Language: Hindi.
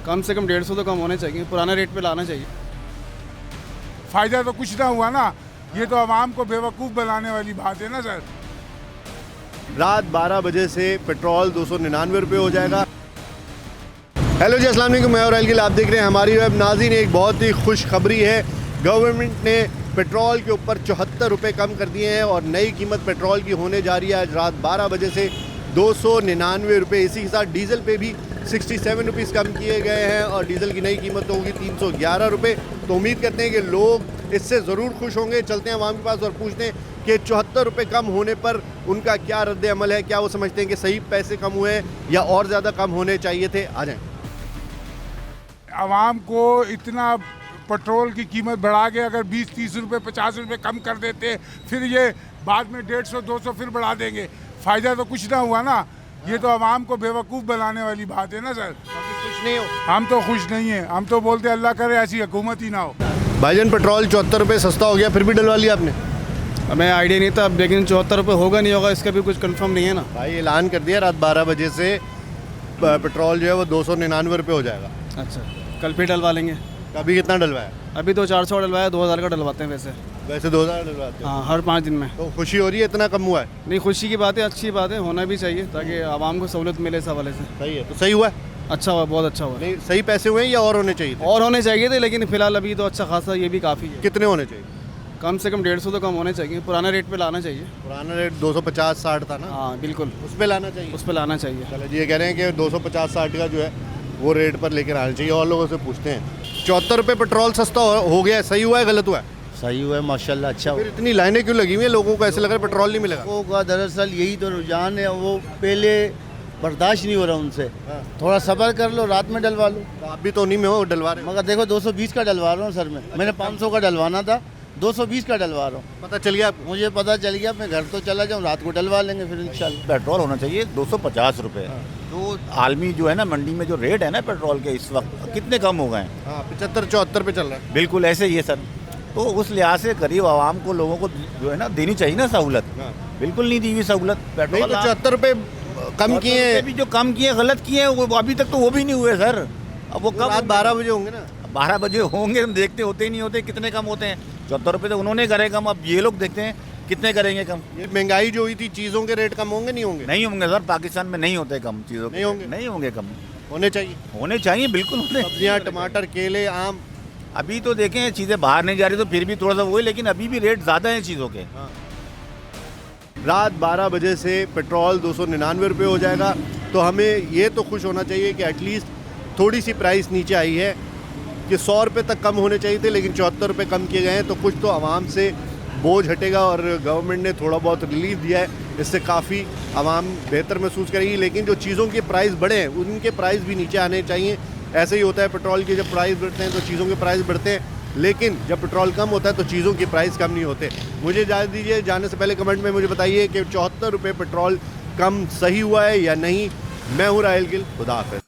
कम से कम 150 तो कम होने चाहिए, पुराने रेट पे लाना चाहिए। फ़ायदा तो कुछ ना हुआ ना, ये तो आवाम को बेवकूफ़ बनाने वाली बात है ना सर। रात 12 बजे से पेट्रोल 299 रुपये हो जाएगा। हेलो जी, अस्सलाम वालेकुम, मैं और अलगिल, आप देख रहे हैं हमारी वेब। नाज़रीन, एक बहुत ही खुशखबरी है। गवर्नमेंट ने पेट्रोल के ऊपर 74 रुपये कम कर दिए हैं और नई कीमत पेट्रोल की होने जा रही है आज रात 12 बजे से 299 रुपये। इसी के साथ डीज़ल पे भी 67 रुपीज़ कम किए गए हैं और डीज़ल की नई कीमत होगी 311 रुपये। तो उम्मीद करते हैं कि लोग इससे ज़रूर खुश होंगे। चलते हैं आवाम के पास और पूछते हैं कि 74 रुपये कम होने पर उनका क्या रद्द अमल है, क्या वो समझते हैं कि सही पैसे कम हुए हैं या और ज़्यादा कम होने चाहिए थे। आ जाएँ। आवाम को इतना पेट्रोल की कीमत बढ़ा के अगर 20-30 रुपये 50 रुपये कम कर देते, फिर ये बाद में 150-200 फिर बढ़ा देंगे, फ़ायदा तो कुछ ना हुआ ना। ये तो आवाम को बेवकूफ़ बनाने वाली बात है ना सर। खुश नहीं हो? हम तो खुश नहीं हैं, हम तो बोलते अल्लाह करे ऐसी हुकूमत ही ना हो। भाईजान, पेट्रोल 74 रुपये सस्ता हो गया, फिर भी डलवा लिया आपने? हमें आइडिया नहीं था, लेकिन 74 रुपये होगा नहीं होगा इसका भी कुछ कंफर्म नहीं है ना। भाई ऐलान कर दिया रात 12 बजे से पेट्रोल जो है वो 299 रुपये हो जाएगा। अच्छा, कल फिर डलवा लेंगे। अभी कितना डलवाया? अभी तो 400 डलवाया, 2000 का डलवाते हैं वैसे 2000 डलवाते हैं। हाँ, हर 5 दिन में। तो खुशी हो रही है इतना कम हुआ है? नहीं, खुशी की बात है, अच्छी बात है, होना भी चाहिए ताकि आवाम को सहूलत मिले इस हवाले से। सही है, तो सही हुआ है? अच्छा हुआ, बहुत अच्छा हुआ। नहीं, सही पैसे हुए हैं या और होने चाहिए थे? और होने चाहिए थे, लेकिन फिलहाल अभी तो अच्छा खासा ये भी काफ़ी है। कितने होने चाहिए? कम से कम 150 तो कम होने चाहिए, पुराने रेट पे लाना चाहिए। पुराना रेट 250-60 था ना? हाँ बिल्कुल, उस पे लाना चाहिए। उस पे लाना चाहिए। चलो जी, ये कह रहे हैं कि 250-60 का जो है वो रेट पर लेकर आना चाहिए। और लोगों से पूछते हैं। 74 रुपये पेट्रोल सस्ता हो गया है, सही हुआ है गलत हुआ है? सही हुआ है माशाल्लाह, अच्छा फिर इतनी लाइनें क्यों लगी हुई है? लोगों को ऐसे लग रहा है पेट्रोल नहीं मिलेगा। लोगों का दरअसल यही तो रुझान है, वो पहले बर्दाश्त नहीं हो रहा उनसे। थोड़ा सब्र कर लो, रात में डलवा लो। तो आप भी तो उन्हीं में हो, डलवा रहे हो। मगर देखो 220 का डलवा रहा हूँ सर, मैंने 500 का डलवाना था, 220 का डलवा रहा हूँ। पता चल गया आपको? मुझे पता चल गया, मैं घर तो चला जाऊँ, रात को डलवा लेंगे फिर इंशाल्लाह। पेट्रोल होना चाहिए 250 रुपये। तो आलमी जो है ना, मंडी में जो रेट है ना पेट्रोल के इस वक्त कितने कम हो गए हैं। हाँ, 75-74 पे चल रहा है। बिल्कुल ऐसे ही है सर। तो उस लिहाज से करीब आवाम को, लोगों को जो है ना देनी चाहिए ना सहूलत। बिल्कुल नहीं दी हुई सहूलत। नहीं पेट्रोल तो 74 रुपये कम किए भी जो कम किए, गलत किए, वो अभी तक तो वो भी नहीं हुए सर। अब वो कब? रात 12 बजे होंगे ना? 12 बजे होंगे, हम देखते होते ही नहीं होते कितने कम होते हैं। 74 रुपये तो उन्होंने करे कम, अब ये लोग देखते हैं कितने करेंगे कम। ये महंगाई जो हुई थी, चीज़ों के रेट कम होंगे नहीं होंगे? नहीं होंगे सर, पाकिस्तान में नहीं होते कम चीज़ों के। नहीं होंगे कम। होने चाहिए। होने चाहिए, बिल्कुल होने। सब्जियाँ, टमाटर, केले, आम। अभी तो देखें चीज़ें बाहर नहीं जा रही तो फिर भी थोड़ा सा वो है, लेकिन अभी भी रेट ज़्यादा है चीज़ों के। रात 12 बजे से पेट्रोल 299 रुपये हो जाएगा। तो हमें ये तो खुश होना चाहिए कि एटलीस्ट थोड़ी सी प्राइस नीचे आई है, कि 100 रुपये तक कम होने चाहिए थे, लेकिन 74 रुपये कम किए गए हैं। तो कुछ तो आवाम से बोझ हटेगा और गवर्नमेंट ने थोड़ा बहुत रिलीफ दिया है, इससे काफ़ी आवाम बेहतर महसूस करेगी। लेकिन जो चीज़ों के प्राइस बढ़े हैं, उनके प्राइस भी नीचे आने चाहिए। ऐसे ही होता है, पेट्रोल के जब प्राइस बढ़ते हैं तो चीज़ों के प्राइस बढ़ते हैं, लेकिन जब पेट्रोल कम होता है तो चीज़ों के प्राइस कम नहीं होते। मुझे इजाज़त दीजिए, जाने से पहले कमेंट में मुझे बताइए कि 74 रुपये पेट्रोल कम सही हुआ है या नहीं। मैं हूँ राहिल गिल, खुदा हाफ़िज़।